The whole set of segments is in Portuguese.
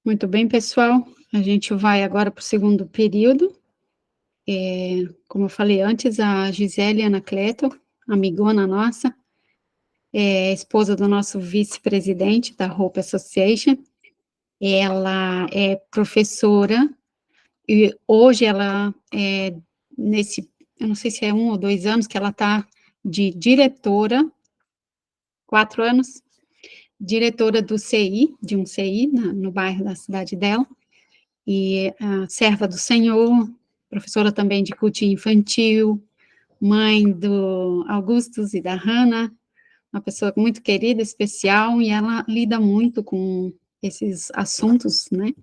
Muito bem, pessoal. A gente vai agora para o segundo período. Como eu falei antes, a Gisele Anacleto, amigona nossa, esposa do nosso vice-presidente da Hope Association. Ela é professora e hoje ela eu não sei se é 1 ou 2 anos que ela está de diretora, 4 anos, diretora do CI, de um CI no bairro da cidade dela. E a serva do Senhor, professora também de culto infantil, mãe do Augustus e da Hannah, uma pessoa muito querida, especial, e ela lida muito com esses assuntos, né?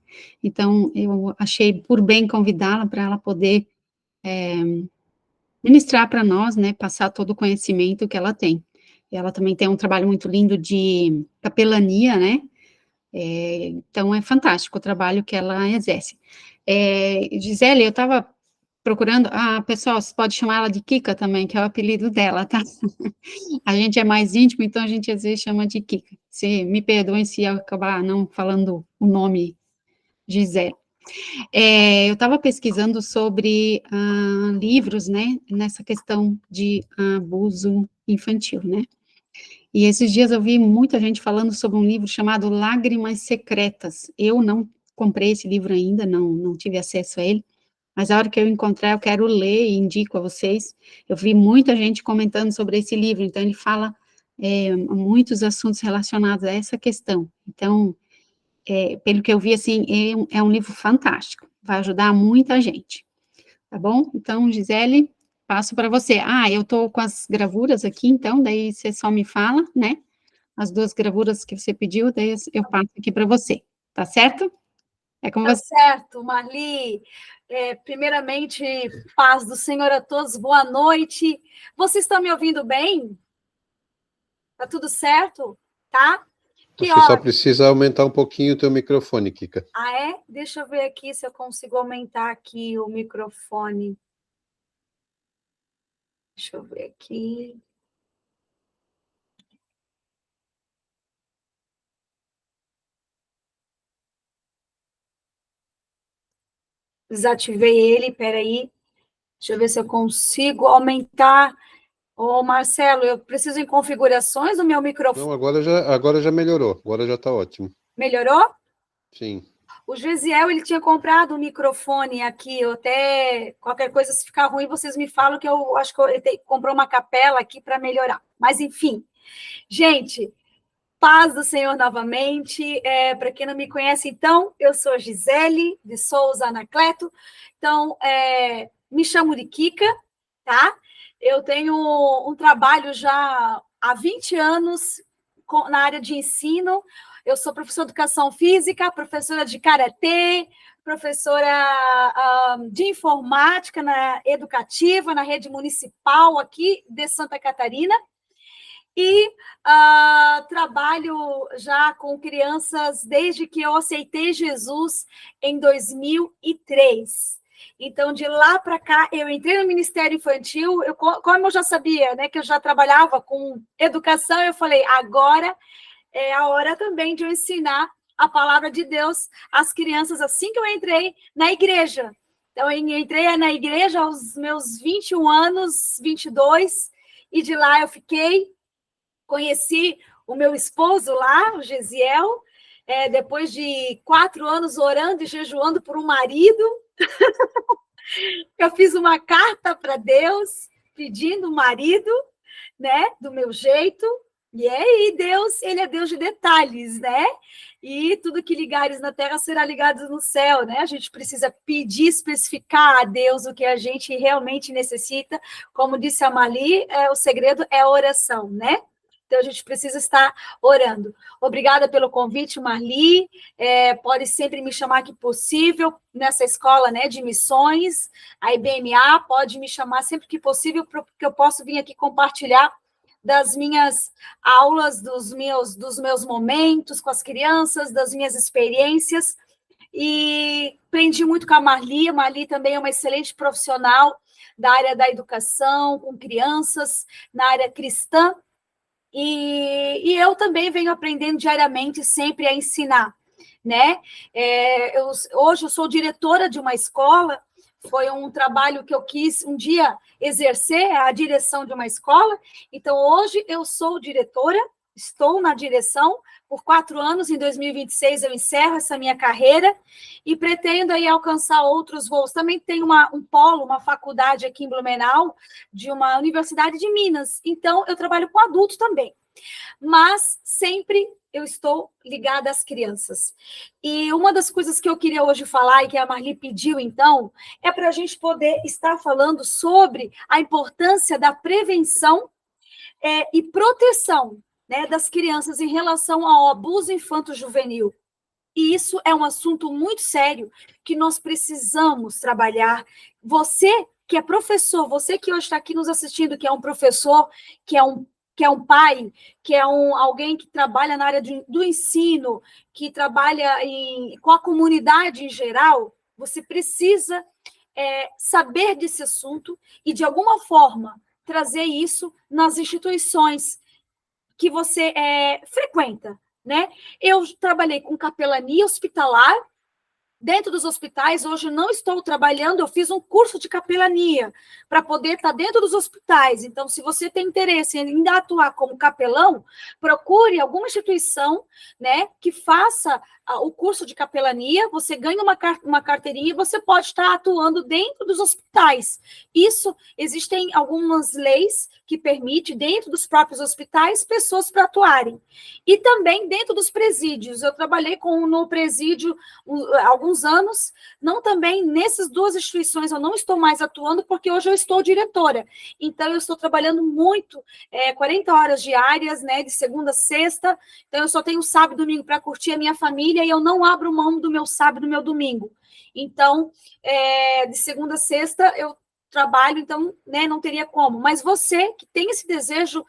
Então, eu achei por bem convidá-la para ela poder ministrar para nós, né? Passar todo o conhecimento que ela tem. Ela também tem um trabalho muito lindo de capelania, né? Então, é fantástico o trabalho que ela exerce. Gisele, eu estava procurando, pessoal, você pode chamar ela de Kika também, que é o apelido dela, tá? A gente é mais íntimo, então a gente às vezes chama de Kika. Se me perdoem se eu acabar não falando o nome Gisele. Eu estava pesquisando sobre livros, né, nessa questão de abuso infantil, né? E esses dias eu vi muita gente falando sobre um livro chamado Lágrimas Secretas. Eu não comprei esse livro ainda, não tive acesso a ele, mas a hora que eu encontrar, eu quero ler e indico a vocês. Eu vi muita gente comentando sobre esse livro, então ele fala muitos assuntos relacionados a essa questão. Então, pelo que eu vi, assim, é um livro fantástico, vai ajudar muita gente, tá bom? Então, Gisele, passo para você. Eu estou com as gravuras aqui, então, daí você só me fala, né? As 2 gravuras que você pediu, daí eu passo aqui para você, tá certo? É com Tá você. certo, Marli. Primeiramente, paz do Senhor a todos, boa noite. Vocês estão me ouvindo bem? Tá tudo certo? Tá? Que Acho que só ótimo. precisa aumentar um pouquinho o teu microfone, Kika. É? Deixa eu ver aqui se eu consigo aumentar aqui o microfone. Deixa eu ver aqui. Desativei ele, peraí. Deixa eu ver se eu consigo aumentar. Ô, Marcelo, eu preciso em configurações do meu microfone. Não, agora já melhorou. Agora já está ótimo. Melhorou? Sim. O Gesiel, ele tinha comprado um microfone aqui, eu até, qualquer coisa, se ficar ruim, vocês me falam que eu acho que ele comprou uma capela aqui para melhorar. Mas, enfim, gente, paz do Senhor novamente. Para quem não me conhece, então, eu sou Gisele de Souza Anacleto, então, me chamo de Kika, tá? Eu tenho um trabalho já há 20 anos na área de ensino. Eu sou professora de educação física, professora de karatê, professora de informática educativa na rede municipal aqui de Santa Catarina. E trabalho já com crianças desde que eu aceitei Jesus em 2003. Então, de lá para cá, eu entrei no Ministério Infantil, como eu já sabia, né, que eu já trabalhava com educação, eu falei, agora é a hora também de eu ensinar a palavra de Deus às crianças, assim que eu entrei na igreja. Então, eu entrei na igreja aos meus 21 anos, 22, e de lá eu fiquei, conheci o meu esposo lá, o Gesiel, depois de 4 anos orando e jejuando por um marido, eu fiz uma carta para Deus, pedindo um marido, né, do meu jeito, e aí Deus, ele é Deus de detalhes, né? E tudo que ligares na terra será ligado no céu, né? A gente precisa pedir, especificar a Deus o que a gente realmente necessita. Como disse a Mali, o segredo é a oração, né? Então, a gente precisa estar orando. Obrigada pelo convite, Marli. Pode sempre me chamar que possível nessa escola, né, de missões, a IBMA, pode me chamar sempre que possível, porque eu posso vir aqui compartilhar das minhas aulas, dos meus momentos com as crianças, das minhas experiências. E aprendi muito com a Marli. A Marli também é uma excelente profissional da área da educação, com crianças, na área cristã. E eu também venho aprendendo diariamente, sempre a ensinar. né? Hoje eu sou diretora de uma escola, foi um trabalho que eu quis um dia exercer, a direção de uma escola, então hoje eu sou diretora, estou na direção por 4 anos, em 2026 eu encerro essa minha carreira e pretendo aí alcançar outros voos. Também tem um polo, uma faculdade aqui em Blumenau, de uma universidade de Minas, então eu trabalho com adultos também, mas sempre eu estou ligada às crianças. E uma das coisas que eu queria hoje falar, e que a Marli pediu, então, é para a gente poder estar falando sobre a importância da prevenção e proteção, né, das crianças em relação ao abuso infanto-juvenil. E isso é um assunto muito sério que nós precisamos trabalhar. Você que é professor, você que hoje está aqui nos assistindo, que é um professor, que é um pai, que é alguém que trabalha na área do ensino, que trabalha com a comunidade em geral, você precisa saber desse assunto e, de alguma forma, trazer isso nas instituições que você frequenta, né? Eu trabalhei com capelania hospitalar. Dentro dos hospitais, hoje não estou trabalhando, eu fiz um curso de capelania para poder estar dentro dos hospitais. Então, se você tem interesse em ainda atuar como capelão, procure alguma instituição, né, que faça o curso de capelania, você ganha uma carteirinha e você pode estar atuando dentro dos hospitais. Isso, existem algumas leis que permitem, dentro dos próprios hospitais, pessoas para atuarem. E também dentro dos presídios. Eu trabalhei no presídio alguns anos, não também nessas 2 instituições eu não estou mais atuando, porque hoje eu estou diretora. Então, eu estou trabalhando muito, 40 horas diárias, né, de segunda a sexta. Então, eu só tenho sábado e domingo para curtir a minha família e eu não abro mão do meu sábado e do meu domingo. Então, de segunda a sexta, eu trabalho, então, né, não teria como. Mas você que tem esse desejo,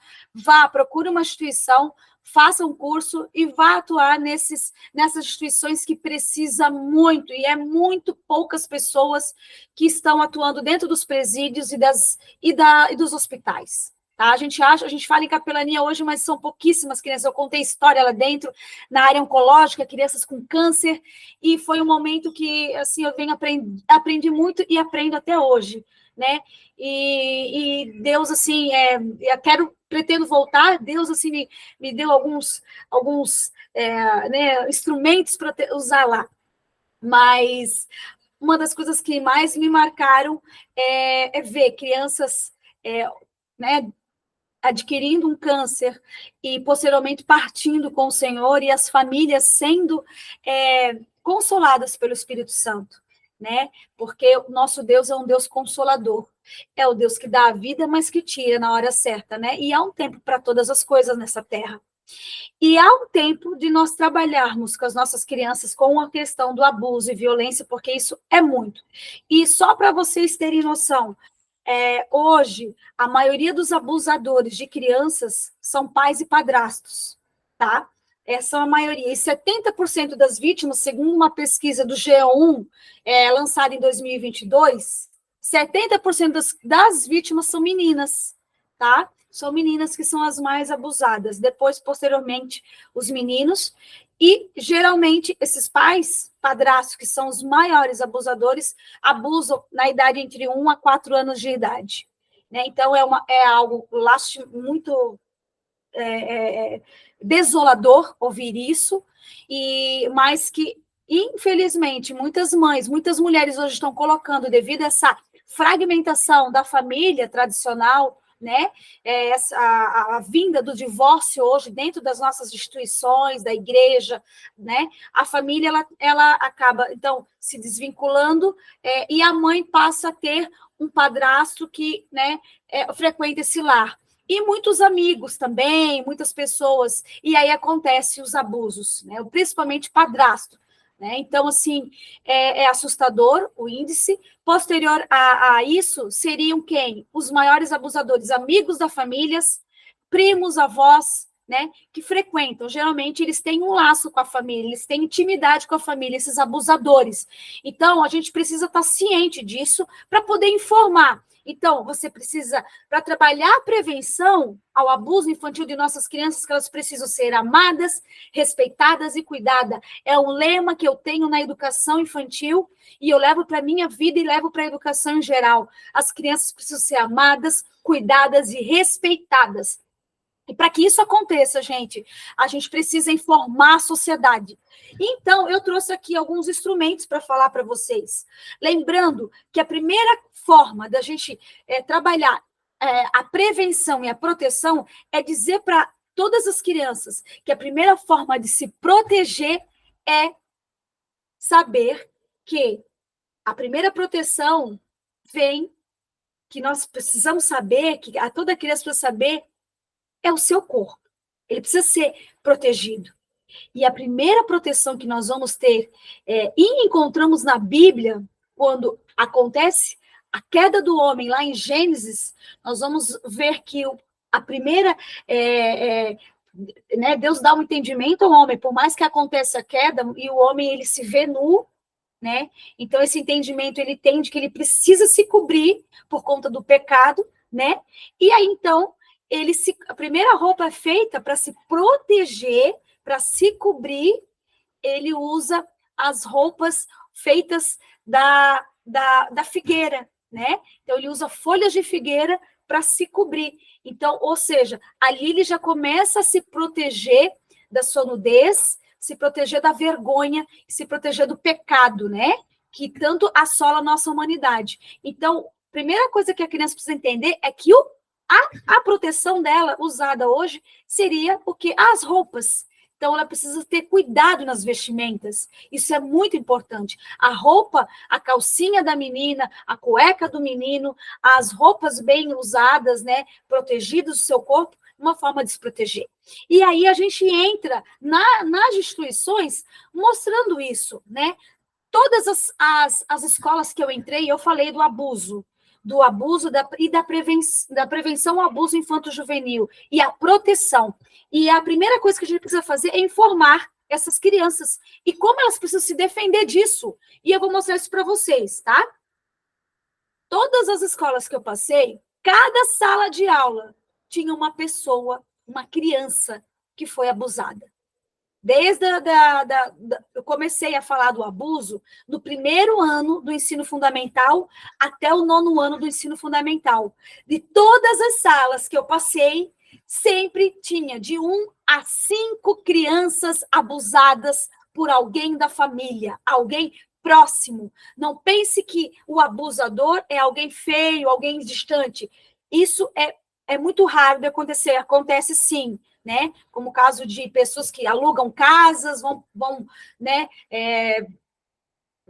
procure uma instituição, faça um curso e vá atuar nessas instituições que precisa muito, e muito poucas pessoas que estão atuando dentro dos presídios e dos hospitais. Tá? A gente fala em capelania hoje, mas são pouquíssimas crianças. Eu contei história lá dentro, na área oncológica, crianças com câncer, e foi um momento que assim, eu aprendi muito e aprendo até hoje, né? E Deus, assim, pretendo voltar. Deus, assim, me deu alguns né, instrumentos para usar lá. Mas uma das coisas que mais me marcaram é ver crianças, né, adquirindo um câncer e posteriormente partindo com o Senhor, e as famílias sendo consoladas pelo Espírito Santo, né? Porque o nosso Deus é um Deus consolador, é o Deus que dá a vida, mas que tira na hora certa, né? E há um tempo para todas as coisas nessa terra. E há um tempo de nós trabalharmos com as nossas crianças com a questão do abuso e violência, porque isso é muito. E só para vocês terem noção, hoje, a maioria dos abusadores de crianças são pais e padrastos, tá? Essa é a maioria. E 70% das vítimas, segundo uma pesquisa do G1, lançada em 2022, 70% das vítimas são meninas, tá? São meninas que são as mais abusadas. Depois, posteriormente, os meninos. E, geralmente, esses pais, padrastos, que são os maiores abusadores, abusam na idade entre 1 a 4 anos de idade. Né? Então, é algo muito desolador ouvir isso, mas que, infelizmente, muitas mães, muitas mulheres hoje estão colocando, devido a essa fragmentação da família tradicional, né? A vinda do divórcio hoje dentro das nossas instituições, da igreja, né? A família ela acaba, então, se desvinculando, e a mãe passa a ter um padrasto que, né, frequenta esse lar. E muitos amigos também, muitas pessoas, e aí acontecem os abusos, né? Principalmente padrasto. Né? Então, assim, é assustador o índice. Posterior a isso, seriam quem? Os maiores abusadores, amigos da família, primos, avós, né? Que frequentam. Geralmente, eles têm um laço com a família, eles têm intimidade com a família, esses abusadores. Então, a gente precisa estar ciente disso para poder informar. Então, você precisa, para trabalhar a prevenção ao abuso infantil de nossas crianças, que elas precisam ser amadas, respeitadas e cuidadas. É um lema que eu tenho na educação infantil e eu levo para a minha vida e levo para a educação em geral. As crianças precisam ser amadas, cuidadas e respeitadas. E para que isso aconteça, gente, a gente precisa informar a sociedade. Então, eu trouxe aqui alguns instrumentos para falar para vocês. Lembrando que a primeira forma da gente trabalhar a prevenção e a proteção é dizer para todas as crianças que a primeira forma de se proteger é saber que a primeira proteção vem, que nós precisamos saber, que toda criança precisa saber, é o seu corpo. Ele precisa ser protegido. E a primeira proteção que nós vamos ter, e encontramos na Bíblia, quando acontece a queda do homem, lá em Gênesis, nós vamos ver que a primeira... né, Deus dá um entendimento ao homem, por mais que aconteça a queda, e o homem ele se vê nu, né? Então, esse entendimento, ele entende que ele precisa se cobrir por conta do pecado, né? E aí, então, a primeira roupa é feita para se proteger, para se cobrir, ele usa as roupas feitas da figueira, né? Então, ele usa folhas de figueira para se cobrir. Então, ou seja, ali ele já começa a se proteger da sua nudez, se proteger da vergonha, se proteger do pecado, né? Que tanto assola a nossa humanidade. Então, a primeira coisa que a criança precisa entender é que a proteção dela, usada hoje, seria as roupas. Então, ela precisa ter cuidado nas vestimentas. Isso é muito importante. A roupa, a calcinha da menina, a cueca do menino, as roupas bem usadas, né, protegidas do seu corpo, uma forma de se proteger. E aí a gente entra nas instituições mostrando isso, né? Todas as escolas que eu entrei, eu falei do abuso e da prevenção ao abuso infanto-juvenil e a proteção. E a primeira coisa que a gente precisa fazer é informar essas crianças e como elas precisam se defender disso. E eu vou mostrar isso para vocês, tá? Todas as escolas que eu passei, cada sala de aula tinha uma pessoa, uma criança que foi abusada. Desde eu comecei a falar do abuso no primeiro ano do ensino fundamental até o 9º ano do ensino fundamental. De todas as salas que eu passei, sempre tinha de 1 a 5 crianças abusadas por alguém da família, alguém próximo. Não pense que o abusador é alguém feio, alguém distante. Isso é muito raro de acontecer, acontece sim, né? Como o caso de pessoas que alugam casas, vão né,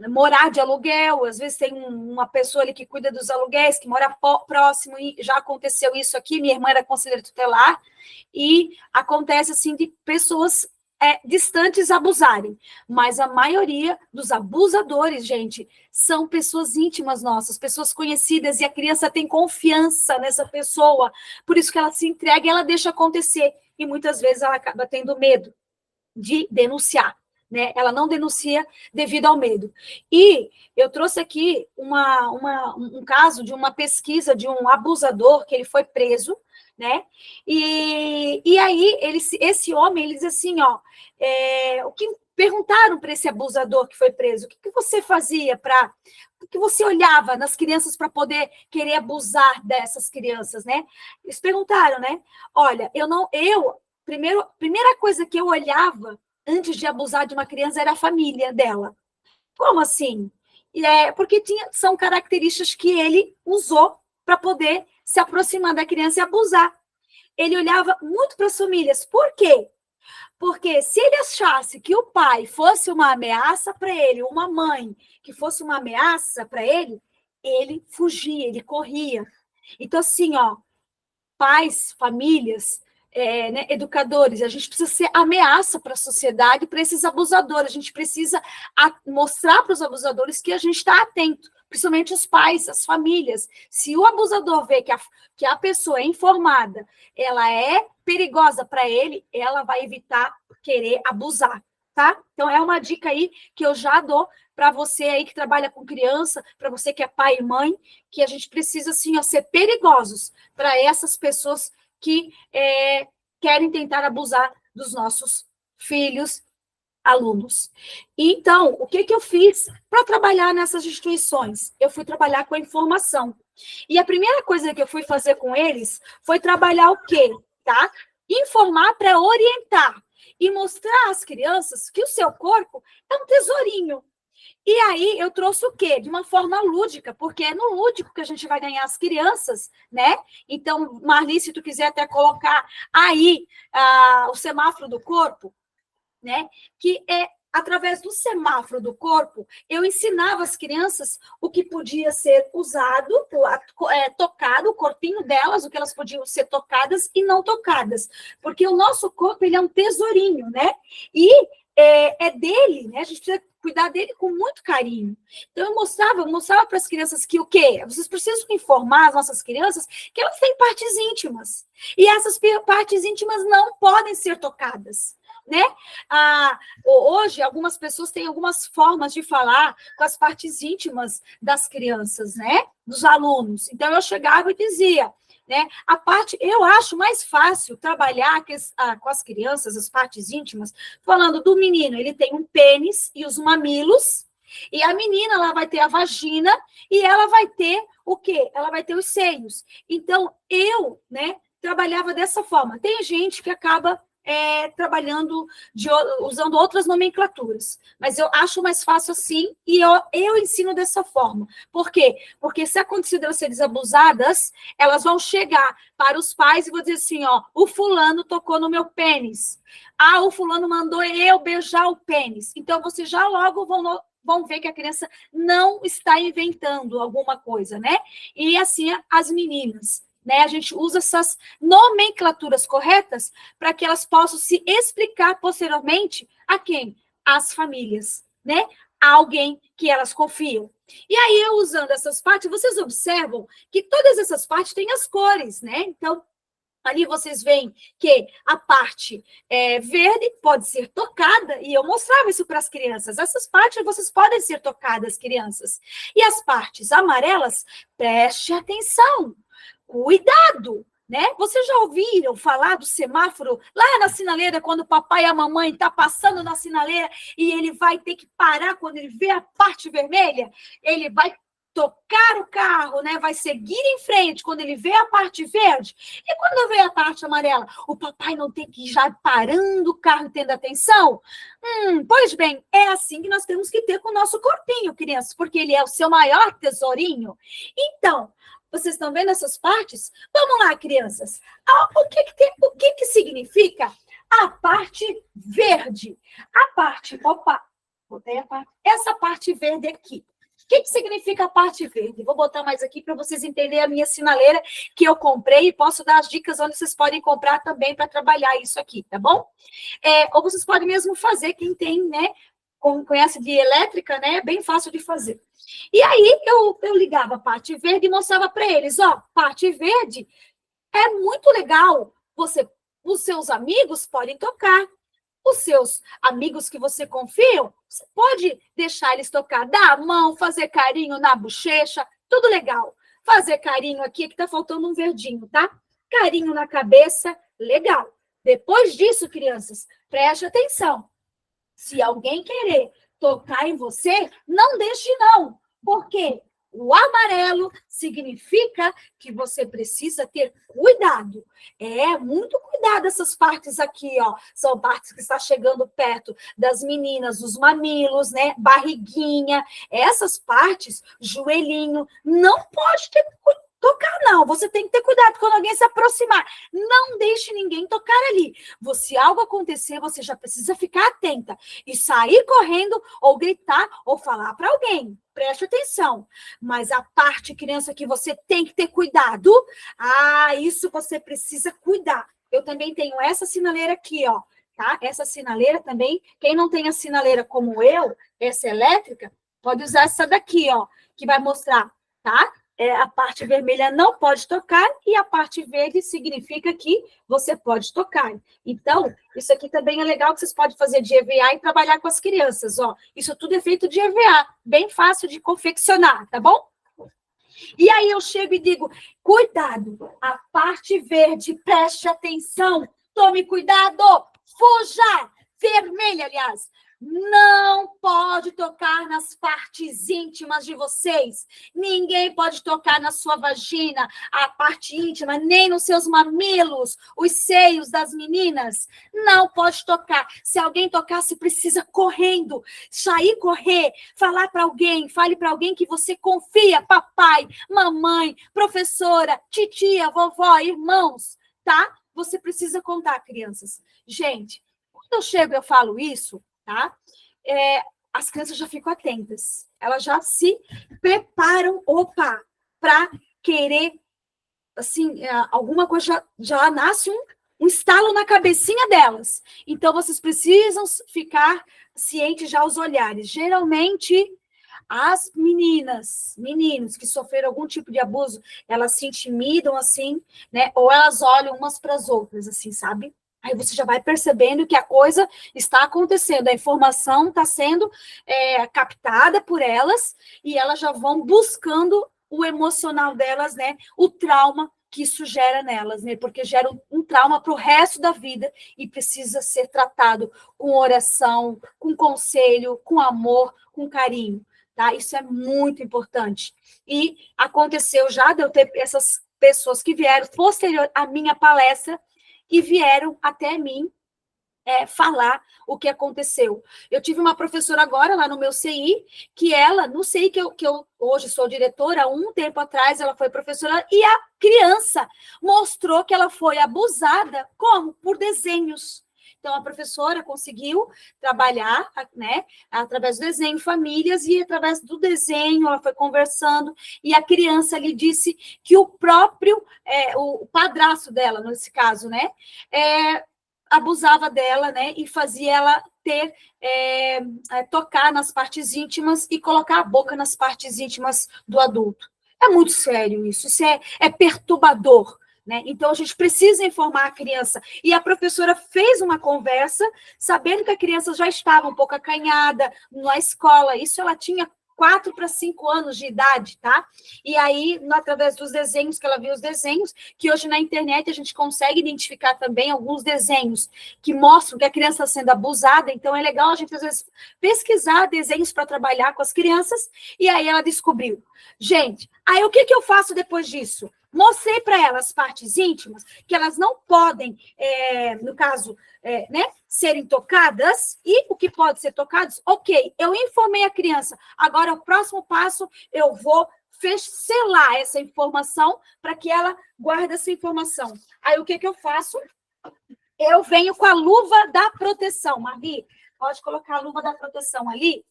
morar de aluguel, às vezes tem uma pessoa ali que cuida dos aluguéis, que mora próximo, e já aconteceu isso aqui, minha irmã era conselheira tutelar, e acontece assim de pessoas distantes abusarem, mas a maioria dos abusadores, gente, são pessoas íntimas nossas, pessoas conhecidas, e a criança tem confiança nessa pessoa, por isso que ela se entrega e ela deixa acontecer, e muitas vezes ela acaba tendo medo de denunciar, né? Ela não denuncia devido ao medo. E eu trouxe aqui um caso de uma pesquisa de um abusador que ele foi preso, né? E aí esse homem, ele diz assim, ó, o que perguntaram para esse abusador que foi preso, o que você fazia o que você olhava nas crianças para poder querer abusar dessas crianças, né? Eles perguntaram, né? Olha, primeira coisa que eu olhava antes de abusar de uma criança era a família dela. Como assim? Porque são características que ele usou para poder se aproximar da criança e abusar. Ele olhava muito para as famílias. Por quê? Porque se ele achasse que o pai fosse uma ameaça para ele, uma mãe que fosse uma ameaça para ele fugia, ele corria. Então, assim, ó, pais, famílias, né, educadores, a gente precisa ser ameaça para a sociedade, para esses abusadores. A gente precisa mostrar para os abusadores que a gente está atento, principalmente os pais, as famílias. Se o abusador vê que a pessoa é informada, ela é perigosa para ele, ela vai evitar querer abusar, tá? Então, é uma dica aí que eu já dou para você aí que trabalha com criança, para você que é pai e mãe, que a gente precisa, assim, ó, ser perigosos para essas pessoas que querem tentar abusar dos nossos filhos, alunos. Então, o que eu fiz para trabalhar nessas instituições? Eu fui trabalhar com a informação. E a primeira coisa que eu fui fazer com eles foi trabalhar o quê? Tá? Informar para orientar e mostrar às crianças que o seu corpo é um tesourinho. E aí eu trouxe o quê? De uma forma lúdica, porque é no lúdico que a gente vai ganhar as crianças, né? Então, Marli, se tu quiser até colocar aí o semáforo do corpo, né? Que é através do semáforo do corpo, eu ensinava as crianças o que podia ser usado, tocado, o corpinho delas, o que elas podiam ser tocadas e não tocadas. Porque o nosso corpo, ele é um tesourinho, né? E é dele, né? A gente precisa cuidar dele com muito carinho. Então, eu mostrava para as crianças que o quê? Vocês precisam informar as nossas crianças que elas têm partes íntimas. E essas partes íntimas não podem ser tocadas. Né? Hoje, algumas pessoas têm algumas formas de falar com as partes íntimas das crianças, né? Dos alunos. Então, eu chegava e dizia, né? Eu acho mais fácil trabalhar com as crianças, as partes íntimas, falando do menino, ele tem um pênis e os mamilos, e a menina, ela vai ter a vagina, e ela vai ter o quê? Ela vai ter os seios. Então, eu, né, trabalhava dessa forma. Tem gente que acaba trabalhando, usando outras nomenclaturas. Mas eu acho mais fácil assim, e eu ensino dessa forma. Por quê? Porque se acontecer de elas serem abusadas, elas vão chegar para os pais e vão dizer assim, ó, o fulano tocou no meu pênis. O fulano mandou eu beijar o pênis. Então, vocês já logo vão ver que a criança não está inventando alguma coisa, né? E assim, as meninas. Né? A gente usa essas nomenclaturas corretas para que elas possam se explicar posteriormente a quem? Às famílias, né? A alguém que elas confiam. E aí, eu usando essas partes, vocês observam que todas essas partes têm as cores, né? Então, ali vocês veem que a parte verde pode ser tocada, e eu mostrava isso para as crianças. Essas partes vocês podem ser tocadas, crianças. E as partes amarelas, preste atenção. Cuidado, né? Vocês já ouviram falar do semáforo lá na sinaleira, quando o papai e a mamãe estão passando na sinaleira e ele vai ter que parar quando ele vê a parte vermelha? Ele vai tocar o carro, né? Vai seguir em frente quando ele vê a parte verde. E quando vê a parte amarela, o papai não tem que ir já parando o carro e tendo atenção? Pois bem, é assim que nós temos que ter com o nosso corpinho, crianças, porque ele é o seu maior tesourinho. Então, vocês estão vendo essas partes? Vamos lá, crianças. O que significa a parte verde? Essa parte verde aqui. O que significa a parte verde? Vou botar mais aqui para vocês entenderem a minha sinaleira que eu comprei, e posso dar as dicas onde vocês podem comprar também para trabalhar isso aqui, tá bom? Ou vocês podem mesmo fazer, quem tem, né? Conhece de elétrica, né? É bem fácil de fazer. E aí, eu ligava a parte verde e mostrava para eles, parte verde é muito legal. Os seus amigos podem tocar. Os seus amigos que você confia, você pode deixar eles tocar, dar a mão, fazer carinho na bochecha, tudo legal. Fazer carinho aqui, que tá faltando um verdinho, tá? Carinho na cabeça, legal. Depois disso, crianças, preste atenção. Se alguém querer tocar em você, não deixe não. Por quê? O amarelo significa que você precisa ter cuidado. Muito cuidado essas partes aqui, ó. São partes que estão chegando perto das meninas, os mamilos, né? Barriguinha. Essas partes, joelhinho, não pode tocar, não. Você tem que ter cuidado quando alguém se aproximar. Não deixe ninguém tocar ali. Se algo acontecer, você já precisa ficar atenta e sair correndo ou gritar ou falar para alguém. Preste atenção. Mas a parte, criança, que você tem que ter cuidado, isso você precisa cuidar. Eu também tenho essa sinaleira aqui, ó, tá? Essa sinaleira também, quem não tem a sinaleira como eu, essa elétrica, pode usar essa daqui, ó, que vai mostrar, tá? a parte vermelha não pode tocar, e a parte verde significa que você pode tocar. Então, isso aqui também é legal, que vocês podem fazer de EVA e trabalhar com as crianças, ó. Isso tudo é feito de EVA, bem fácil de confeccionar, tá bom? E aí eu chego e digo, cuidado, a parte verde, preste atenção, tome cuidado, fuja, vermelha, aliás, não pode tocar nas partes íntimas de vocês. Ninguém pode tocar na sua vagina, a parte íntima, nem nos seus mamilos, os seios das meninas. Não pode tocar. Se alguém tocar, você precisa correndo, sair correr, falar para alguém, fale para alguém que você confia, papai, mamãe, professora, titia, vovó, irmãos, tá? Você precisa contar, crianças. Gente, quando eu chego e eu falo isso, tá? As crianças já ficam atentas. Elas já se preparam, para querer, assim, alguma coisa, já nasce um estalo na cabecinha delas. Então, vocês precisam ficar cientes já aos olhares. Geralmente, as meninos que sofreram algum tipo de abuso, elas se intimidam, assim, né? Ou elas olham umas para as outras, assim, sabe? Aí você já vai percebendo que a coisa está acontecendo, a informação está sendo captada por elas, e elas já vão buscando o emocional delas, né? O trauma que isso gera nelas, né? Porque gera um trauma para o resto da vida e precisa ser tratado com oração, com conselho, com amor, com carinho, tá? Isso é muito importante. E aconteceu já de eu ter essas pessoas que vieram posterior à minha palestra, e vieram até mim falar o que aconteceu. Eu tive uma professora agora, lá no meu CI, que ela, no CI que eu hoje sou diretora, há um tempo atrás ela foi professora, e a criança mostrou que ela foi abusada, como? Por desenhos. Então, a professora conseguiu trabalhar, né, através do desenho, famílias, e através do desenho ela foi conversando, e a criança lhe disse que o próprio, o padrasto dela, nesse caso, né, abusava dela, né, e fazia ela tocar nas partes íntimas e colocar a boca nas partes íntimas do adulto. É muito sério isso é perturbador. Né? Então, a gente precisa informar a criança. E a professora fez uma conversa, sabendo que a criança já estava um pouco acanhada na escola. Isso ela tinha 4 para 5 anos de idade, tá? E aí, através dos desenhos, que ela viu os desenhos, que hoje na internet a gente consegue identificar também alguns desenhos que mostram que a criança está sendo abusada. Então, é legal a gente, às vezes, pesquisar desenhos para trabalhar com as crianças. E aí ela descobriu. Gente, aí o que eu faço depois disso? Mostrei para elas partes íntimas, que elas não podem, no caso, né, serem tocadas, e o que pode ser tocado, ok, eu informei a criança, agora o próximo passo, eu vou selar essa informação para que ela guarde essa informação. Aí o que eu faço? Eu venho com a luva da proteção. Marli, pode colocar a luva da proteção ali.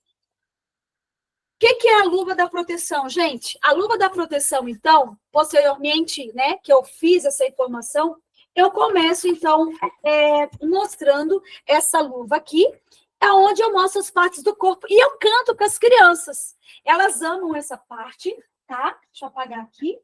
O que é a luva da proteção, gente? A luva da proteção, então, posteriormente, né, que eu fiz essa informação, eu começo, então, mostrando essa luva aqui, onde eu mostro as partes do corpo, e eu canto com as crianças. Elas amam essa parte, tá? Deixa eu apagar aqui.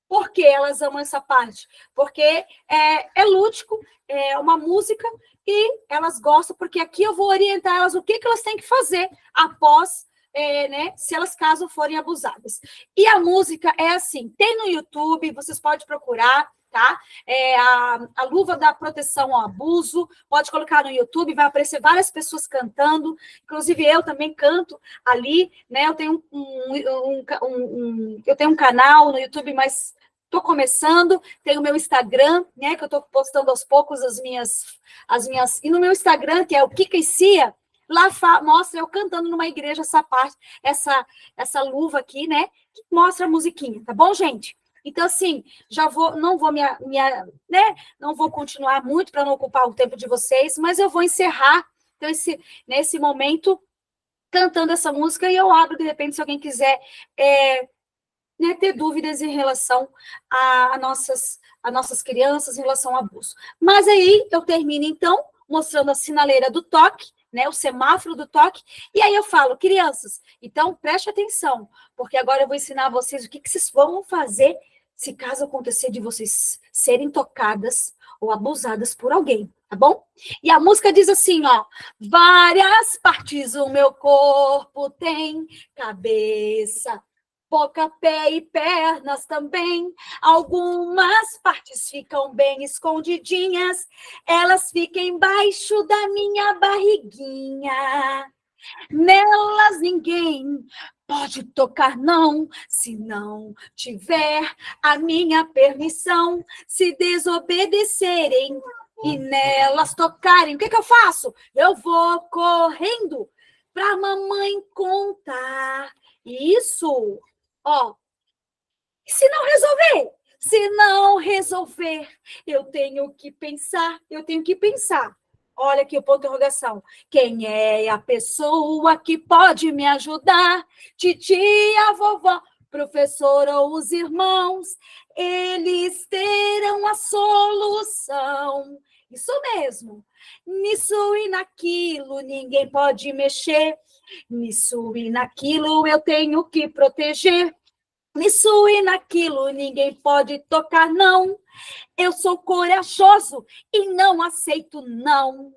Por que elas amam essa parte? Porque é lúdico, é uma música, e elas gostam, porque aqui eu vou orientar elas o que elas têm que fazer após, né, se elas caso forem abusadas. E a música é assim, tem no YouTube, vocês podem procurar, tá? A luva da proteção ao abuso, pode colocar no YouTube, vai aparecer várias pessoas cantando, inclusive eu também canto ali, né? Eu tenho eu tenho um canal no YouTube, mas estou começando, tenho o meu Instagram, né? Que eu estou postando aos poucos as minhas... E no meu Instagram, que é o Kika e Cia, lá mostra eu cantando numa igreja essa parte, essa luva aqui, né? Que mostra a musiquinha, tá bom, gente? Então, assim, não vou né? Não vou continuar muito para não ocupar o tempo de vocês, mas eu vou encerrar então, nesse momento cantando essa música, e eu abro, de repente, se alguém quiser né, ter dúvidas em relação a nossas crianças, em relação ao abuso. Mas aí eu termino, então, mostrando a sinaleira do toque, né, o semáforo do toque, e aí eu falo, crianças, então preste atenção, porque agora eu vou ensinar vocês o que vocês vão fazer se caso acontecer de vocês serem tocadas ou abusadas por alguém, tá bom? E a música diz assim, ó, várias partes o meu corpo tem, cabeça, boca, pé e pernas também. Algumas partes ficam bem escondidinhas, elas ficam embaixo da minha barriguinha. Nelas ninguém pode tocar, não, se não tiver a minha permissão. Se desobedecerem e nelas tocarem, o que eu faço? Eu vou correndo para a mamãe contar. Isso, ó. Se não resolver, se não resolver, eu tenho que pensar. Olha aqui o ponto de interrogação. Quem é a pessoa que pode me ajudar? Titia, vovó, professora ou os irmãos? Eles terão a solução. Isso mesmo. Nisso e naquilo ninguém pode mexer. Nisso e naquilo eu tenho que proteger. Nisso e naquilo ninguém pode tocar, não. Eu sou corajoso e não aceito não.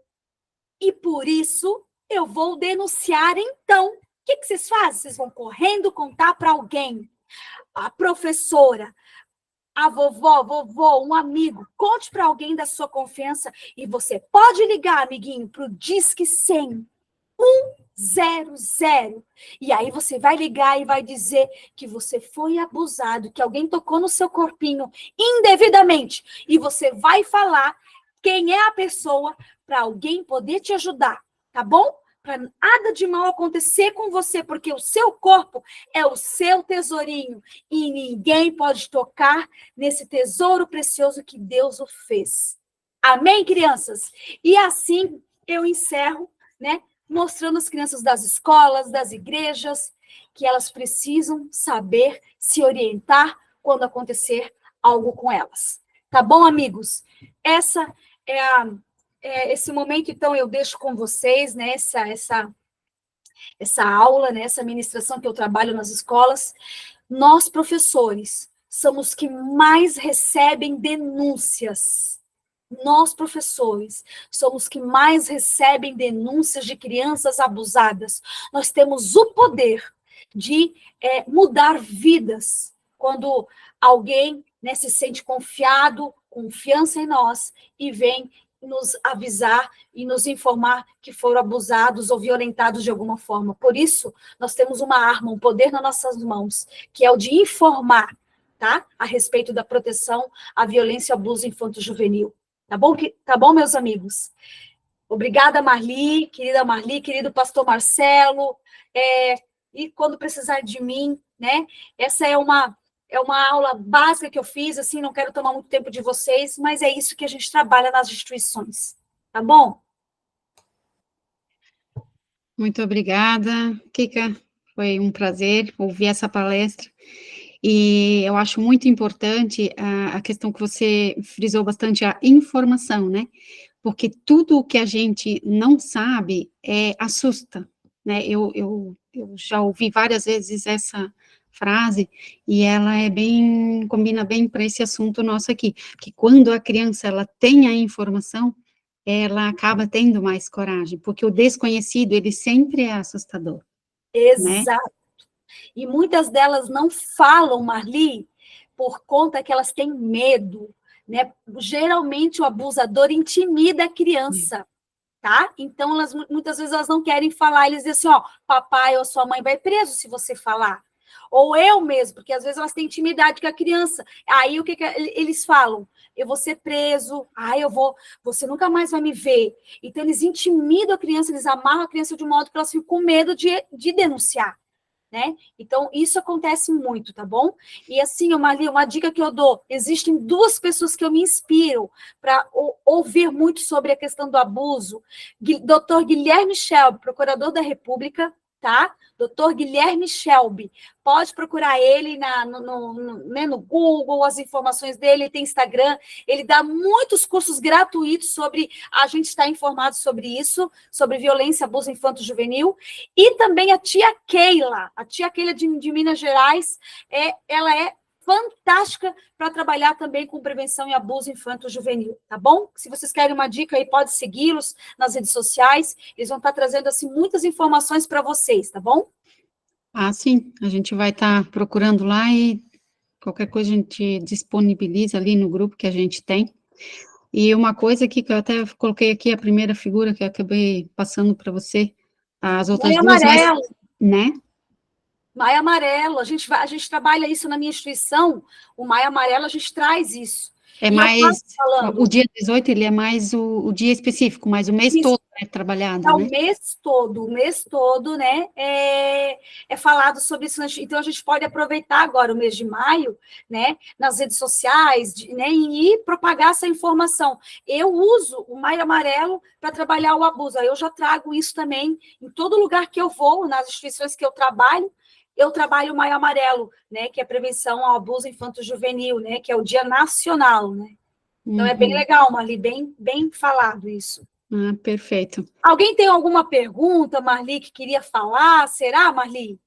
E por isso eu vou denunciar então. O que vocês fazem? Vocês vão correndo contar para alguém. A professora, a vovó, um amigo. Conte para alguém da sua confiança e você pode ligar, amiguinho, para o Disque 100. 100. E aí você vai ligar e vai dizer que você foi abusado, que alguém tocou no seu corpinho indevidamente. E você vai falar quem é a pessoa para alguém poder te ajudar, tá bom? Para nada de mal acontecer com você, porque o seu corpo é o seu tesourinho e ninguém pode tocar nesse tesouro precioso que Deus o fez. Amém, crianças? E assim eu encerro, né? Mostrando às crianças das escolas, das igrejas, que elas precisam saber se orientar quando acontecer algo com elas. Tá bom, amigos? Essa esse momento, então, eu deixo com vocês, né, essa aula, né, essa ministração que eu trabalho nas escolas. Nós, professores, somos os que mais recebem denúncias. Nós, professores, somos os que mais recebem denúncias de crianças abusadas. Nós temos o poder de mudar vidas. Quando alguém, né, se sente confiança em nós e vem nos avisar e nos informar que foram abusados ou violentados de alguma forma. Por isso, nós temos uma arma, um poder nas nossas mãos, que é o de informar, tá? A respeito da proteção à violência e abuso infanto-juvenil. Tá bom, meus amigos? Obrigada, Marli, querido pastor Marcelo. E quando precisar de mim, né? Essa é uma aula básica que eu fiz, assim, não quero tomar muito tempo de vocês, mas é isso que a gente trabalha nas instituições. Tá bom? Muito obrigada, Kika. Foi um prazer ouvir essa palestra. E eu acho muito importante a questão que você frisou bastante, a informação, né? Porque tudo o que a gente não sabe assusta, né? Eu já ouvi várias vezes essa frase e ela combina bem para esse assunto nosso aqui, que quando a criança ela tem a informação, ela acaba tendo mais coragem, porque o desconhecido, ele sempre é assustador. Exato. Né? E muitas delas não falam, Marli, por conta que elas têm medo, né? Geralmente o abusador intimida a criança, tá? Então, muitas vezes elas não querem falar, eles dizem assim, ó, papai ou sua mãe vai preso se você falar. Ou eu mesmo, porque às vezes elas têm intimidade com a criança. Aí o que eles falam? Eu vou ser preso, você nunca mais vai me ver. Então, eles intimidam a criança, eles amarram a criança de um modo que elas ficam com medo de denunciar. Né? Então, isso acontece muito, tá bom? E assim, Marli, uma dica que eu dou, existem duas pessoas que eu me inspiro para ouvir muito sobre a questão do abuso, Dr. Guilherme Shelby, procurador da República, tá? Dr. Guilherme Shelby. Pode procurar ele no Google, as informações dele, ele tem Instagram, ele dá muitos cursos gratuitos sobre, a gente está informado sobre isso, sobre violência, abuso infanto-juvenil, e também a tia Keila de Minas Gerais, ela é fantástica para trabalhar também com prevenção e abuso infanto-juvenil, tá bom? Se vocês querem uma dica aí, pode segui-los nas redes sociais, eles vão estar trazendo, assim, muitas informações para vocês, tá bom? Ah, sim, a gente vai estar procurando lá e qualquer coisa a gente disponibiliza ali no grupo que a gente tem. E uma coisa aqui que eu até coloquei aqui, a primeira figura que eu acabei passando para você, as outras Maio duas, mas, Amarelo. né? Maio Amarelo, a gente trabalha isso na minha instituição, o Maio Amarelo, a gente traz isso. É E mais, falando, o dia 18, ele é mais o dia específico, mas o mês isso, todo é trabalhado, é né? o mês todo, né, é falado sobre isso. Então, a gente pode aproveitar agora o mês de maio, né, nas redes sociais, né, e propagar essa informação. Eu uso o Maio Amarelo para trabalhar o abuso, aí eu já trago isso também em todo lugar que eu vou, nas instituições que eu trabalho o Maio Amarelo, né, que é prevenção ao abuso infanto-juvenil, né, que é o Dia Nacional, né. Então, é bem legal, Marli, bem falado isso. Ah, perfeito. Alguém tem alguma pergunta, Marli, que queria falar? Será, Marli?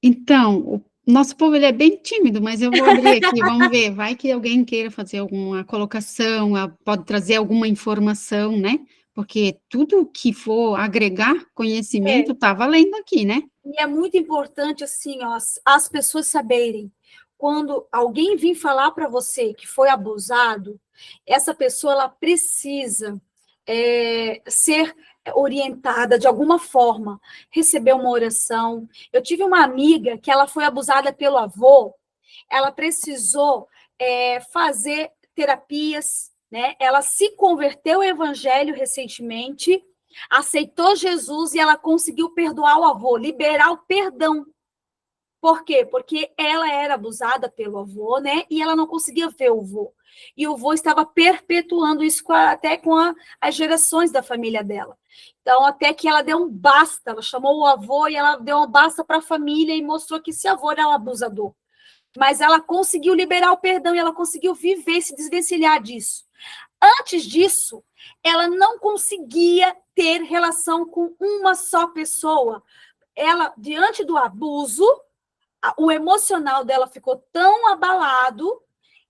Então, o nosso povo, ele é bem tímido, mas eu vou abrir aqui, vamos ver, vai que alguém queira fazer alguma colocação, pode trazer alguma informação, né? Porque tudo que for agregar conhecimento está valendo aqui, né? E é muito importante, assim, ó, as pessoas saberem, quando alguém vir falar para você que foi abusado, essa pessoa, ela precisa ser orientada de alguma forma, receber uma oração. Eu tive uma amiga que ela foi abusada pelo avô, ela precisou fazer terapias, né? Ela se converteu ao evangelho recentemente, aceitou Jesus e ela conseguiu perdoar o avô, liberar o perdão. Por quê? Porque ela era abusada pelo avô, né? E ela não conseguia ver o avô. E o avô estava perpetuando isso até com as gerações da família dela. Então, até que ela deu um basta, ela chamou o avô e ela deu um basta para a família e mostrou que esse avô era um abusador. Mas ela conseguiu liberar o perdão e ela conseguiu viver e se desvencilhar disso. Antes disso, ela não conseguia ter relação com uma só pessoa. Ela, diante do abuso, o emocional dela ficou tão abalado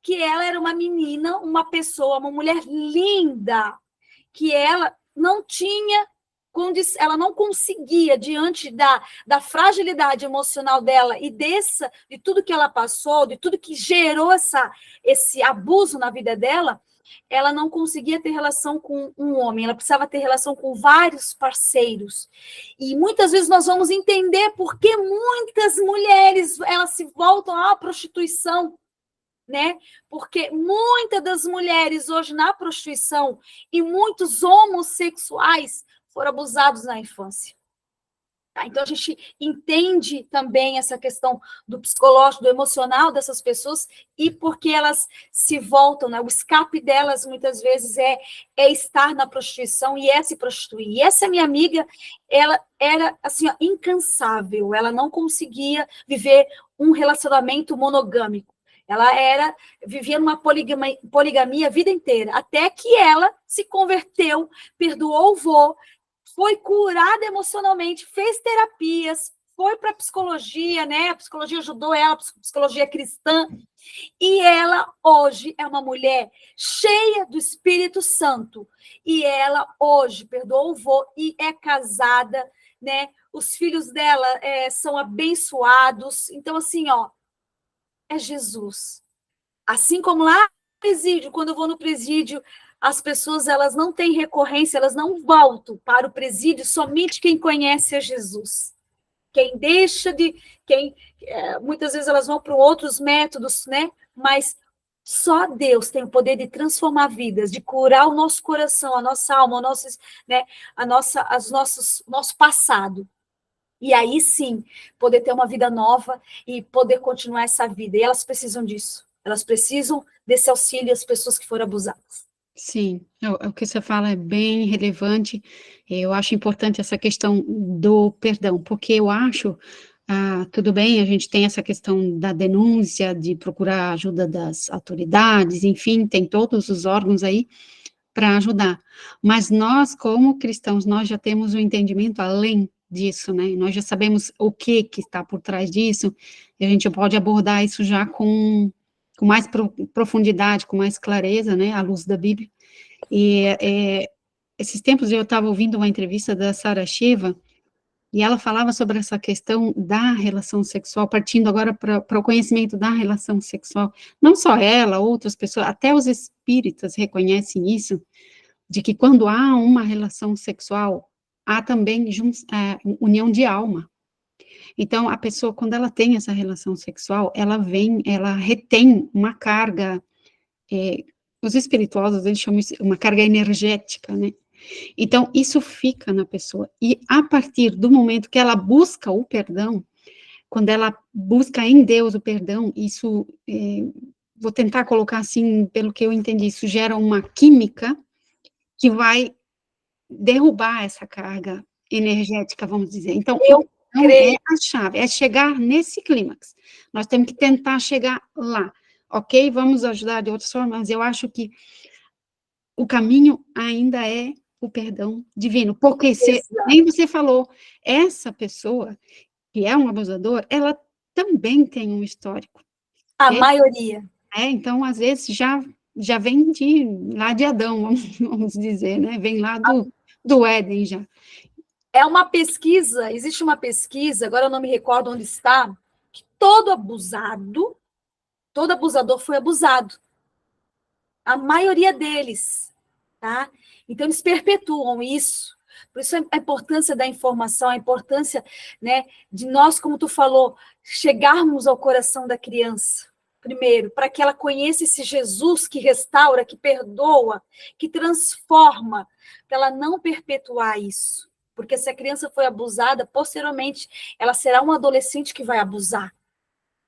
que ela era uma menina, uma pessoa, uma mulher linda, que ela não tinha, ela não conseguia, diante da fragilidade emocional dela e de tudo que ela passou, de tudo que gerou esse abuso na vida dela, ela não conseguia ter relação com um homem, ela precisava ter relação com vários parceiros. E muitas vezes nós vamos entender por que muitas mulheres elas se voltam à prostituição, né? Porque muitas das mulheres hoje na prostituição e muitos homossexuais foram abusados na infância. Tá? Então, a gente entende também essa questão do psicológico, do emocional dessas pessoas e porque elas se voltam, né? O escape delas, muitas vezes, é estar na prostituição e se prostituir. E essa minha amiga, ela era, assim, ó, incansável. Ela não conseguia viver um relacionamento monogâmico. Ela vivia numa poligamia a vida inteira, até que ela se converteu, perdoou o vô, foi curada emocionalmente, fez terapias, foi para a psicologia, né? A psicologia ajudou ela, psicologia cristã, e ela hoje é uma mulher cheia do Espírito Santo, e ela hoje perdoou o vô e é casada, né? Os filhos dela são abençoados, então assim, ó, é Jesus. Assim como lá no presídio, quando eu vou no presídio, as pessoas elas não têm recorrência, elas não voltam para o presídio, somente quem conhece a Jesus. Quem muitas vezes elas vão para outros métodos, né? Mas só Deus tem o poder de transformar vidas, de curar o nosso coração, a nossa alma, o nosso, né? Nosso passado. E aí sim, poder ter uma vida nova e poder continuar essa vida. E elas precisam disso. Elas precisam desse auxílio às pessoas que foram abusadas. Sim, o que você fala é bem relevante. Eu acho importante essa questão do perdão, porque eu acho, tudo bem, a gente tem essa questão da denúncia, de procurar a ajuda das autoridades, enfim, tem todos os órgãos aí para ajudar. Mas nós, como cristãos, nós já temos um entendimento além disso, né? Nós já sabemos o que está por trás disso, e a gente pode abordar isso já com mais profundidade, com mais clareza, né, à luz da Bíblia. E esses tempos eu estava ouvindo uma entrevista da Sarah Shiva, e ela falava sobre essa questão da relação sexual, partindo agora para o conhecimento da relação sexual. Não só ela, outras pessoas, até os espíritas reconhecem isso, de que quando há uma relação sexual, há também união de alma. Então, a pessoa, quando ela tem essa relação sexual, ela retém uma carga, os espirituosos, eles chamam isso uma carga energética, né? Então, isso fica na pessoa. E a partir do momento que ela busca o perdão, quando ela busca em Deus o perdão, isso, vou tentar colocar assim, pelo que eu entendi, isso gera uma química que vai derrubar essa carga energética, vamos dizer. Então, Eu não é creio. a chave, é chegar nesse clímax. Nós temos que tentar chegar lá, ok? Vamos ajudar de outras formas, mas eu acho que o caminho ainda é o perdão divino, porque nem você falou, essa pessoa que é um abusador, ela também tem um histórico, A ok? maioria. Então, às vezes, já vem lá de Adão, vamos dizer, né? Vem lá do Éden já. É uma pesquisa, existe uma pesquisa, agora eu não me recordo onde está, que todo abusador foi abusado. A maioria deles, tá? Então, eles perpetuam isso. Por isso, a importância da informação, a importância, né, de nós, como tu falou, chegarmos ao coração da criança, primeiro, para que ela conheça esse Jesus que restaura, que perdoa, que transforma, para ela não perpetuar isso. Porque se a criança foi abusada, posteriormente, ela será um adolescente que vai abusar,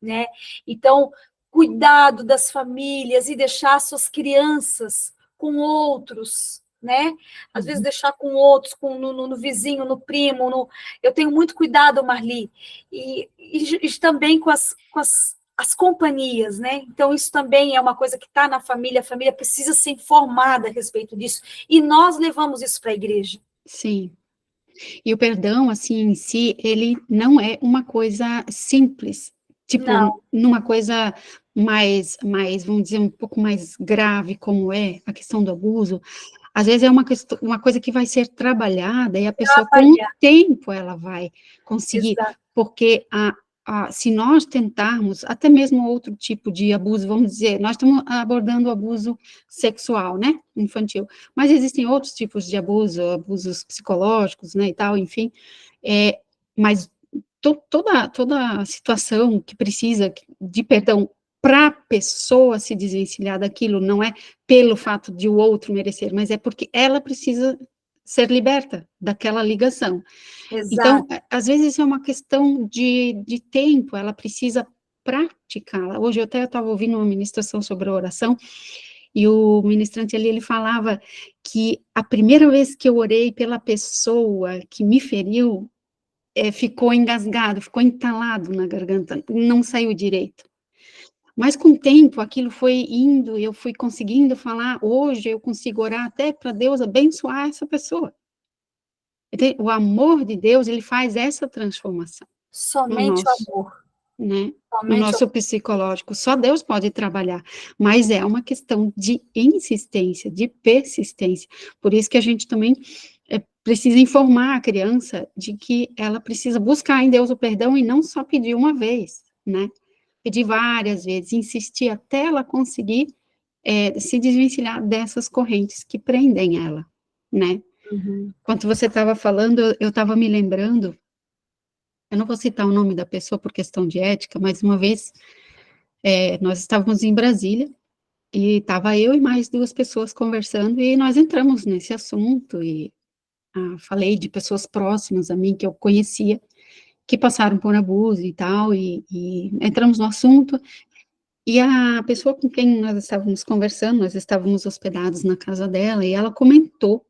né? Então, cuidado das famílias e deixar suas crianças com outros, né? Às vezes deixar com outros, no vizinho, no primo. Eu tenho muito cuidado, Marli, e também com as companhias, né? Então, isso também é uma coisa que está na família, a família precisa ser informada a respeito disso, e nós levamos isso para a igreja. Sim. E o perdão, assim, em si, ele não é uma coisa simples, tipo, Não. numa coisa mais, vamos dizer, um pouco mais grave, como é a questão do abuso, às vezes é uma coisa que vai ser trabalhada e a pessoa, com o Trabalhar. tempo, ela vai conseguir, Exato. porque se nós tentarmos, até mesmo outro tipo de abuso, vamos dizer, nós estamos abordando o abuso sexual, né, infantil, mas existem outros tipos de abuso, abusos psicológicos, né, e tal, enfim, mas toda a situação que precisa de perdão para a pessoa se desvencilhar daquilo, não é pelo fato de o outro merecer, mas é porque ela precisa ser liberta daquela ligação. Então, Exato. às vezes isso é uma questão de tempo, ela precisa praticar. Hoje eu até estava ouvindo uma ministração sobre a oração, e o ministrante ali, ele falava que a primeira vez que eu orei pela pessoa que me feriu, ficou engasgado, ficou entalado na garganta, não saiu direito. Mas com o tempo, aquilo foi indo, eu fui conseguindo falar, hoje eu consigo orar até para Deus abençoar essa pessoa. O amor de Deus, ele faz essa transformação no Somente o nosso, amor. né, no Somente o nosso psicológico. Só Deus pode trabalhar, mas é uma questão de insistência, de persistência. Por isso que a gente também precisa informar a criança de que ela precisa buscar em Deus o perdão e não só pedir uma vez, né? Pedir várias vezes, insistir até ela conseguir se desvencilhar dessas correntes que prendem ela, né? Uhum. Enquanto você estava falando, eu estava me lembrando, eu não vou citar o nome da pessoa por questão de ética, mas uma vez nós estávamos em Brasília, e estava eu e mais duas pessoas conversando, e nós entramos nesse assunto, e falei de pessoas próximas a mim, que eu conhecia, que passaram por abuso e tal, e entramos no assunto, E a pessoa com quem nós estávamos conversando, nós estávamos hospedados na casa dela, e ela comentou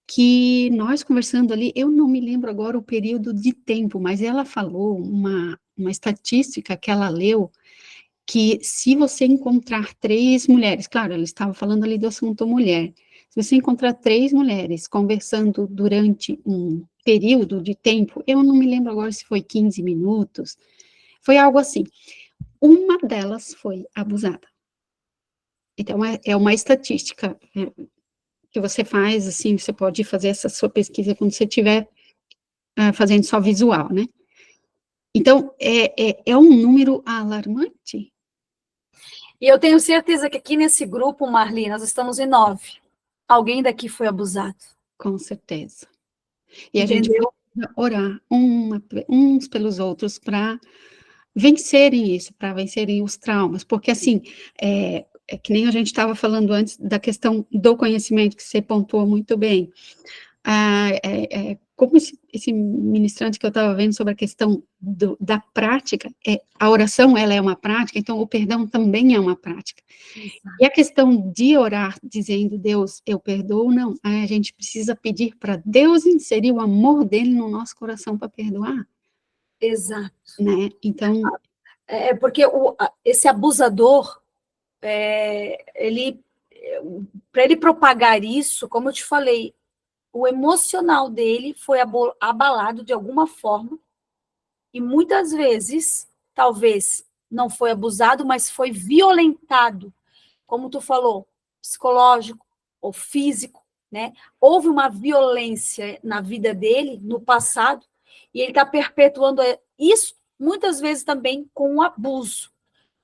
que nós conversando ali, eu não me lembro agora o período de tempo, mas ela falou uma estatística que ela leu, que se você encontrar 3 mulheres, claro, ela estava falando ali do assunto mulher, se você encontrar 3 mulheres conversando durante um período de tempo, eu não me lembro agora se foi 15 minutos, foi algo assim, uma delas foi abusada. Então, é uma estatística que você faz, assim, você pode fazer essa sua pesquisa quando você estiver fazendo só visual, né? Então, é um número alarmante. E eu tenho certeza que aqui nesse grupo, Marli, nós estamos em 9. Alguém daqui foi abusado. Com certeza. E a gente Entendeu? precisa orar uns pelos outros para vencerem isso, para vencerem os traumas, porque assim, é que nem a gente estava falando antes da questão do conhecimento, que você pontuou muito bem. Como esse ministrante que eu estava vendo sobre a questão da prática, a oração, ela é uma prática, então o perdão também é uma prática. E a questão de orar dizendo, Deus, eu perdoo, não, a gente precisa pedir para Deus inserir o amor dele no nosso coração para perdoar. Exato. Né? Então... porque esse abusador, para ele propagar isso, como eu te falei, o emocional dele foi abalado de alguma forma, e muitas vezes, talvez, não foi abusado, mas foi violentado, como tu falou, psicológico ou físico, né? Houve uma violência na vida dele, no passado, e ele está perpetuando isso, muitas vezes também com um abuso.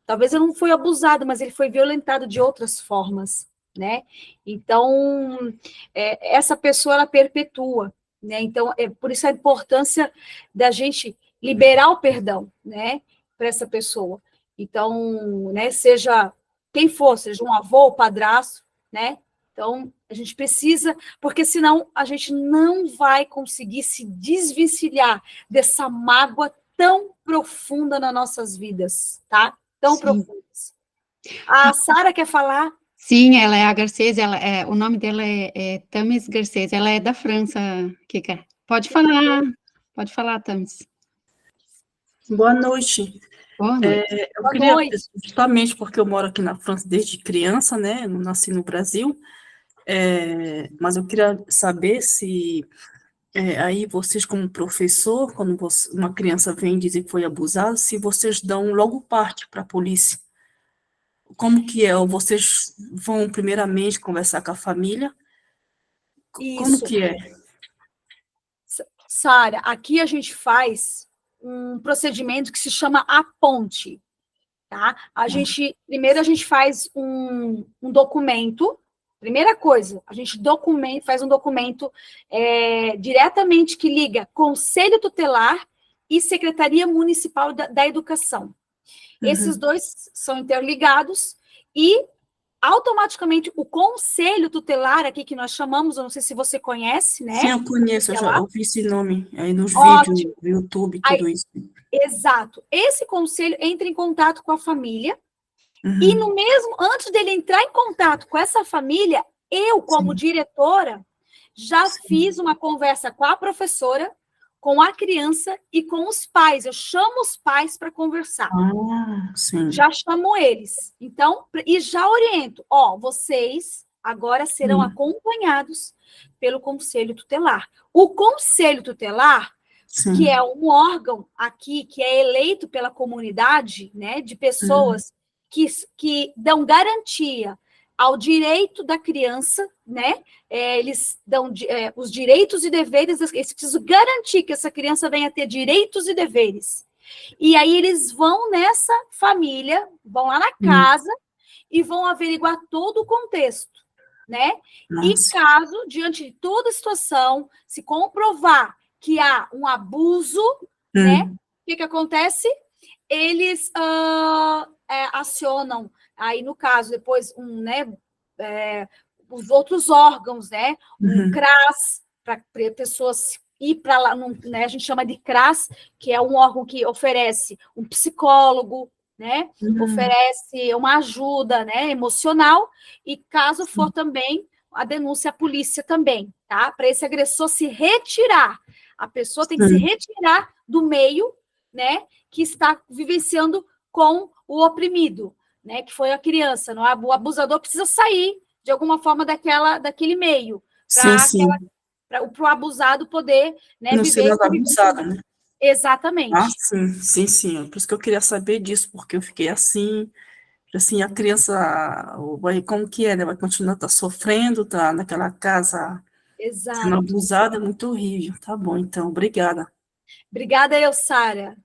Talvez ele não foi abusado, mas ele foi violentado de outras formas, né? Então, essa pessoa, ela perpetua, né? Então, por isso a importância da gente liberar o perdão, né? Para essa pessoa. Então, né? Seja quem for, seja um avô, um padrasto, né? Então, a gente precisa, porque senão a gente não vai conseguir se desvencilhar dessa mágoa tão profunda nas nossas vidas, tá? Tão Sim. profundas. A Sara quer falar? Sim, ela é a Garcês, o nome dela é Tamis Garcês, ela é da França, Kika. Pode falar, Tamis. Boa noite. Boa noite. Eu queria, justamente porque eu moro aqui na França desde criança, né? Eu não nasci no Brasil, mas eu queria saber se aí vocês, como professor, quando uma criança vem dizer que foi abusada, se vocês dão logo parte para a polícia. Como que é? Ou vocês vão primeiramente conversar com a família? Como Isso. que é? Sara, aqui a gente faz um procedimento que se chama a ponte, tá? Primeiro a gente faz um documento. Primeira coisa, a gente faz um documento diretamente que liga Conselho Tutelar e Secretaria Municipal da Educação. Esses dois são interligados e automaticamente o Conselho Tutelar, aqui que nós chamamos, eu não sei se você conhece, né? Sim, eu conheço, eu já ouvi esse nome aí nos vídeos, no YouTube, tudo isso. Exato. Esse conselho entra em contato com a família, e antes dele entrar em contato com essa família, eu, como diretora, já fiz uma conversa com a professora, com a criança e com os pais. Eu chamo os pais para conversar. Já chamo eles. Então, e já oriento. Vocês agora serão acompanhados pelo Conselho Tutelar. O Conselho Tutelar, que é um órgão aqui que é eleito pela comunidade, né, de pessoas que dão garantia ao direito da criança, né? Eles dão os direitos e deveres, eles precisam garantir que essa criança venha a ter direitos e deveres. E aí eles vão nessa família, vão lá na casa e vão averiguar todo o contexto, né? Nossa. E caso, diante de toda a situação, se comprovar que há um abuso, né? O que acontece? Eles acionam, aí no caso, depois, os outros órgãos, né? Um CRAS, para pessoas ir para lá, né? A gente chama de CRAS, que é um órgão que oferece um psicólogo, né? Oferece uma ajuda, né, emocional, e caso for também, a denúncia à polícia também, tá? Para esse agressor se retirar. A pessoa tem que se retirar do meio, né, que está vivenciando com o oprimido, né, que foi a criança. Não? O abusador precisa sair, de alguma forma, daquele meio, para o abusado poder, né, Não ser viver... mais abusado, né? Exatamente. Sim. Por isso que eu queria saber disso, porque eu fiquei assim, a criança, como que é, né? Vai continuar sofrendo, tá naquela casa sendo Exato. abusada, é muito horrível. Tá bom, então, obrigada. Obrigada, Elsara.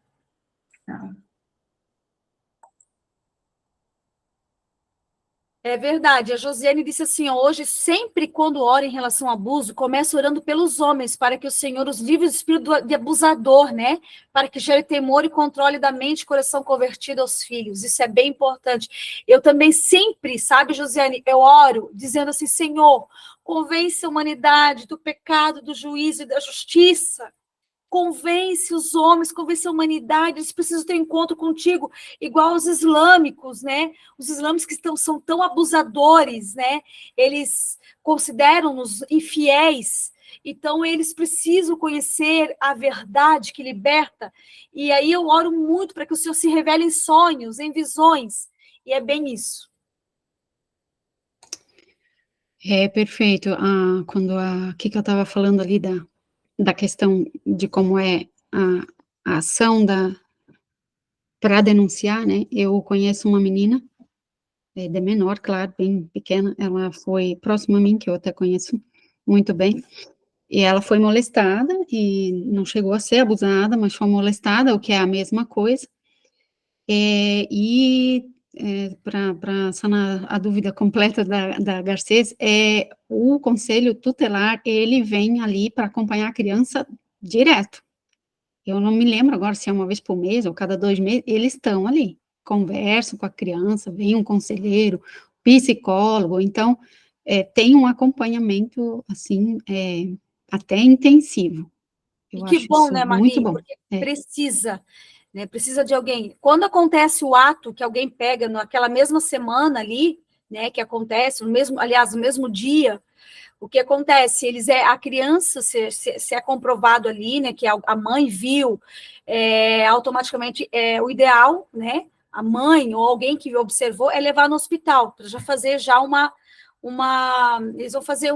É verdade, a Josiane disse assim, hoje, sempre quando ora em relação ao abuso, começa orando pelos homens, para que o Senhor os livre do espírito de abusador, né? Para que gere temor e controle da mente e coração convertido aos filhos. Isso é bem importante. Eu também sempre, sabe, Josiane, eu oro dizendo assim, Senhor, convence a humanidade do pecado, do juízo e da justiça. Convence os homens, convence a humanidade, eles precisam ter um encontro contigo, igual os islâmicos, né? Os islâmicos que são tão abusadores, né? Eles consideram-nos infiéis, então eles precisam conhecer a verdade que liberta, e aí eu oro muito para que o Senhor se revele em sonhos, em visões, e é bem isso. É perfeito. Quando a Kika estava falando ali da questão de como é a ação para denunciar, né? Eu conheço uma menina, de menor, claro, bem pequena, ela foi próxima a mim, que eu até conheço muito bem, e ela foi molestada, e não chegou a ser abusada, mas foi molestada, o que é a mesma coisa, para sanar a dúvida completa da Garcês, o conselho tutelar, ele vem ali para acompanhar a criança direto. Eu não me lembro agora se é uma vez por mês ou cada 2 meses, eles estão ali, conversam com a criança, vem um conselheiro, psicólogo, então, tem um acompanhamento, assim, até intensivo. E Eu que acho bom, isso né, muito Marli? bom. Porque precisa, né? Precisa de alguém. Quando acontece o ato que alguém pega naquela mesma semana ali, né? Que acontece, no mesmo dia, o que acontece? A criança, se é comprovado ali, né? Que a mãe viu, automaticamente o ideal, né? A mãe ou alguém que observou é levar no hospital, para já fazer já eles vão fazer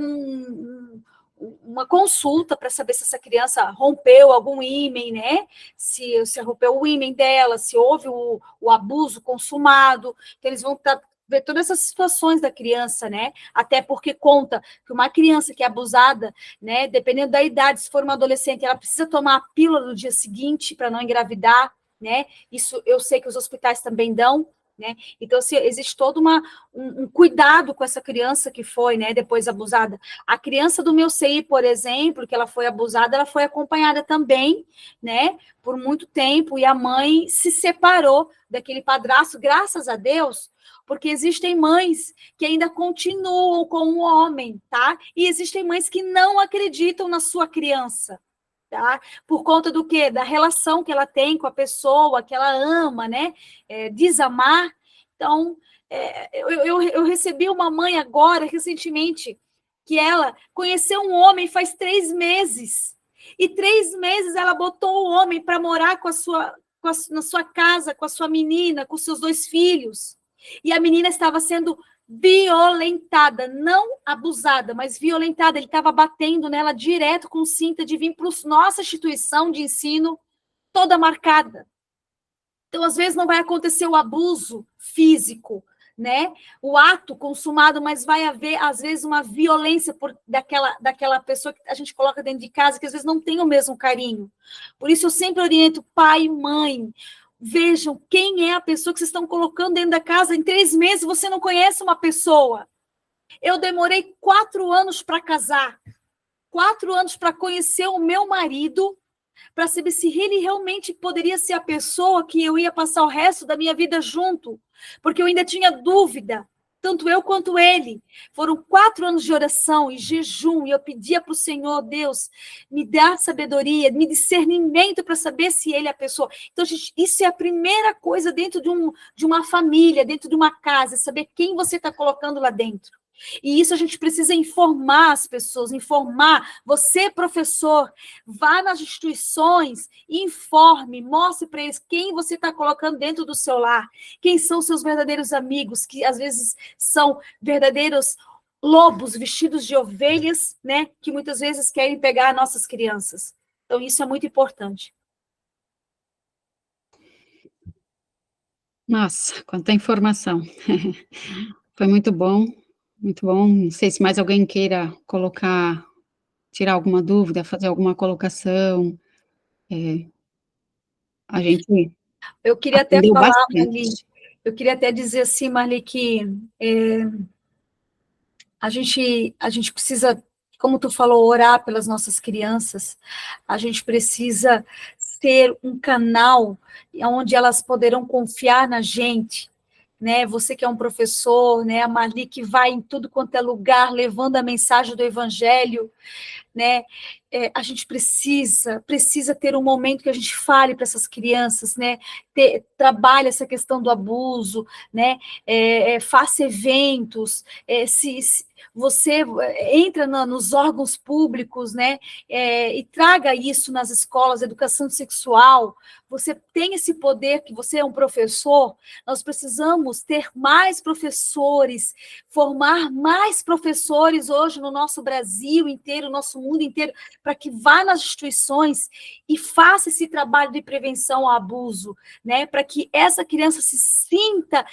uma consulta para saber se essa criança rompeu algum ímen, né? Se rompeu o ímen dela, se houve o abuso consumado. Então, eles vão ver todas essas situações da criança, né? Até porque conta que uma criança que é abusada, né? Dependendo da idade, se for uma adolescente, ela precisa tomar a pílula no dia seguinte para não engravidar, né? Isso eu sei que os hospitais também dão, né? Então, existe todo um cuidado com essa criança que foi, né, depois abusada. A criança do meu CI, por exemplo, que ela foi abusada, ela foi acompanhada também, né, por muito tempo, e a mãe se separou daquele padrasto, graças a Deus, porque existem mães que ainda continuam com o homem, tá? E existem mães que não acreditam na sua criança. Tá? Por conta do quê? Da relação que ela tem com a pessoa, que ela ama, né? Desamar. Então, eu recebi uma mãe agora, recentemente, que ela conheceu um homem faz 3 meses. E 3 meses ela botou o homem para morar na sua casa, com a sua menina, com seus 2 filhos. E a menina estava sendo violentada, não abusada, mas violentada. Ele estava batendo nela direto com cinta de vir para nossa instituição de ensino toda marcada. Então, às vezes, não vai acontecer o abuso físico, né? O ato consumado, mas vai haver, às vezes, uma violência daquela pessoa que a gente coloca dentro de casa, que às vezes não tem o mesmo carinho. Por isso, eu sempre oriento pai e mãe. Vejam quem é a pessoa que vocês estão colocando dentro da casa. Em 3 meses você não conhece uma pessoa. Eu demorei 4 anos para casar, 4 anos para conhecer o meu marido, para saber se ele realmente poderia ser a pessoa que eu ia passar o resto da minha vida junto, porque eu ainda tinha dúvida, tanto eu quanto ele. Foram 4 anos de oração e jejum, e eu pedia para o Senhor, Deus, me dá sabedoria, me discernimento para saber se ele é a pessoa. Então, gente, isso é a primeira coisa dentro de uma família, dentro de uma casa, saber quem você está colocando lá dentro. E isso a gente precisa informar as pessoas, informar. Você, professor, vá nas instituições, informe, mostre para eles quem você está colocando dentro do seu lar, quem são seus verdadeiros amigos, que às vezes são verdadeiros lobos vestidos de ovelhas, né? Que muitas vezes querem pegar nossas crianças. Então, isso é muito importante. Nossa, quanta informação. Foi muito bom, muito bom. Não sei se mais alguém queira colocar, tirar alguma dúvida, fazer alguma colocação. A gente Eu queria até aprendeu falar, Marli, bastante. eu queria até dizer assim, Marli, que a gente precisa, como tu falou, orar pelas nossas crianças. A gente precisa ser um canal onde elas poderão confiar na gente, né? Você que é um professor, né? A Marli que vai em tudo quanto é lugar levando a mensagem do evangelho, né? A gente precisa ter um momento que a gente fale para essas crianças, né? Trabalhe essa questão do abuso, né? Faça eventos, se você entra nos órgãos públicos, né? E traga isso nas escolas, educação sexual. Você tem esse poder, que você é um professor. Nós precisamos ter mais professores, formar mais professores hoje no nosso Brasil inteiro, no nosso mundo inteiro, para que vá nas instituições e faça esse trabalho de prevenção ao abuso, né? Para que essa criança se sinta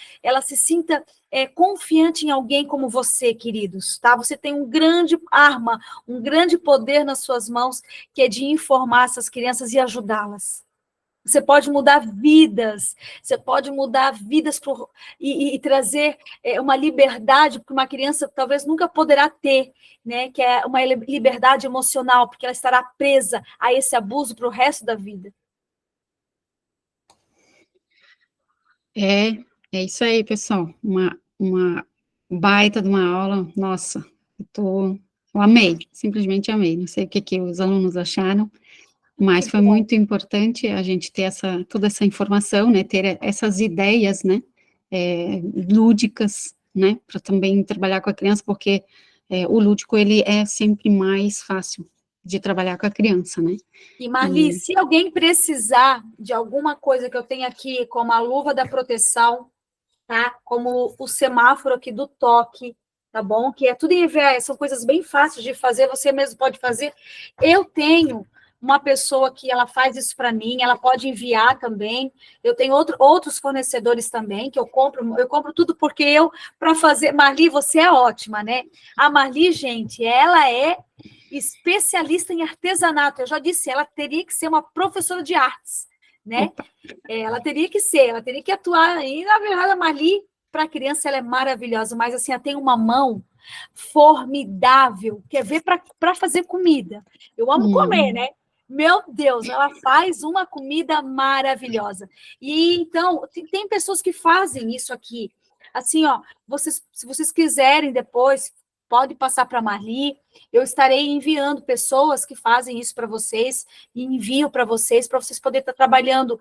confiante em alguém como você, queridos, tá? Você tem um grande arma, um grande poder nas suas mãos, que é de informar essas crianças e ajudá-las. Você pode mudar vidas, e trazer uma liberdade que uma criança talvez nunca poderá ter, né? Que é uma liberdade emocional, porque ela estará presa a esse abuso para o resto da vida. É isso aí, pessoal. Uma baita de uma aula. Nossa, eu amei, simplesmente amei. Não sei o que os alunos acharam, mas foi muito importante a gente ter toda essa informação, né? Ter essas ideias, né? Lúdicas, né? Para também trabalhar com a criança, porque o lúdico, ele é sempre mais fácil de trabalhar com a criança, né? E, Marli, se alguém precisar de alguma coisa que eu tenho aqui, como a luva da proteção, tá? Como o semáforo aqui do toque, tá bom? Que é tudo em EVA, são coisas bem fáceis de fazer, você mesmo pode fazer. Eu tenho uma pessoa que ela faz isso para mim, ela pode enviar também. Eu tenho outros fornecedores também, que eu compro tudo porque para fazer... Marli, você é ótima, né? A Marli, gente, ela é especialista em artesanato. Eu já disse, ela teria que ser uma professora de artes, né? Ela teria que atuar. E, na verdade, a Marli, para a criança, ela é maravilhosa, mas, assim, ela tem uma mão formidável, quer ver, para fazer comida. Eu amo comer, né? Meu Deus, ela faz uma comida maravilhosa. E, então, tem pessoas que fazem isso aqui. Assim, ó, se vocês quiserem depois, pode passar para a Marli, eu estarei enviando pessoas que fazem isso para vocês, e envio para vocês poderem estar trabalhando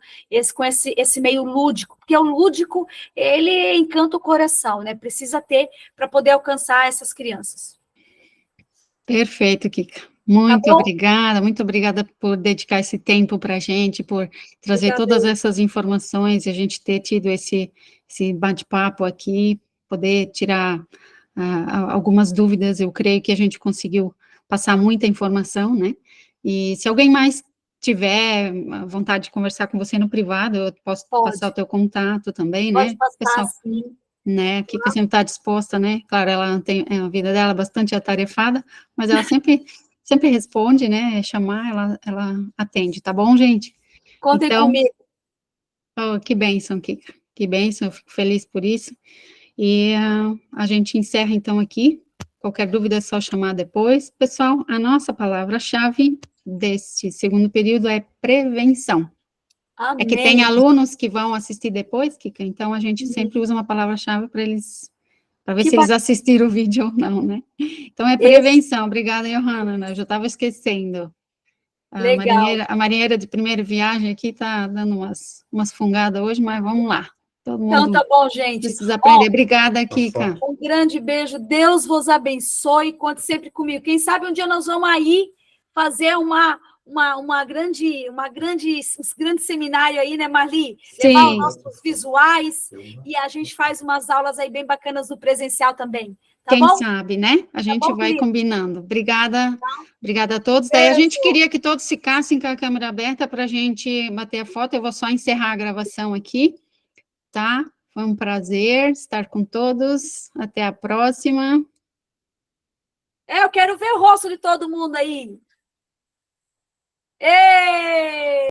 com esse meio lúdico, porque o lúdico, ele encanta o coração, né? Precisa ter para poder alcançar essas crianças. Perfeito, Kika. Muito obrigada por dedicar esse tempo para a gente, por trazer todas essas informações, e a gente ter tido esse bate-papo aqui, poder tirar algumas dúvidas. Eu creio que a gente conseguiu passar muita informação, né? E se alguém mais tiver vontade de conversar com você no privado, eu posso passar o teu contato também, né? Pode passar, pessoal, sim. Né? A Kika sempre está disposta, né? Claro, ela tem a vida dela bastante atarefada, mas ela sempre responde, né? Chamar, ela atende, tá bom, gente? Contem comigo. Que bênção, Kika. Que bênção, eu fico feliz por isso. E a gente encerra, então, aqui. Qualquer dúvida é só chamar depois. Pessoal, a nossa palavra-chave deste segundo período é prevenção. Amém. É que tem alunos que vão assistir depois, Kika, então a gente sempre usa uma palavra-chave para eles para ver Que se eles assistiram o vídeo ou não, né? Então, é prevenção. Obrigada, Johanna, eu já estava esquecendo. Legal. A marinheira de primeira viagem aqui está dando umas fungadas hoje, mas vamos lá. Todo Então, mundo tá bom, gente. precisa aprender. Obrigada, Kika. Um grande beijo. Deus vos abençoe. Conte sempre comigo. Quem sabe um dia nós vamos aí fazer um grande seminário aí, né, Marli? Levar os nossos visuais e a gente faz umas aulas aí bem bacanas no presencial também. Tá Quem bom? sabe, né? A gente bom, vai querido? combinando. Obrigada a todos. Daí a gente queria que todos ficassem com a câmera aberta para a gente bater a foto. Eu vou só encerrar a gravação aqui, tá? Foi um prazer estar com todos. Até a próxima. Eu quero ver o rosto de todo mundo aí. Ei!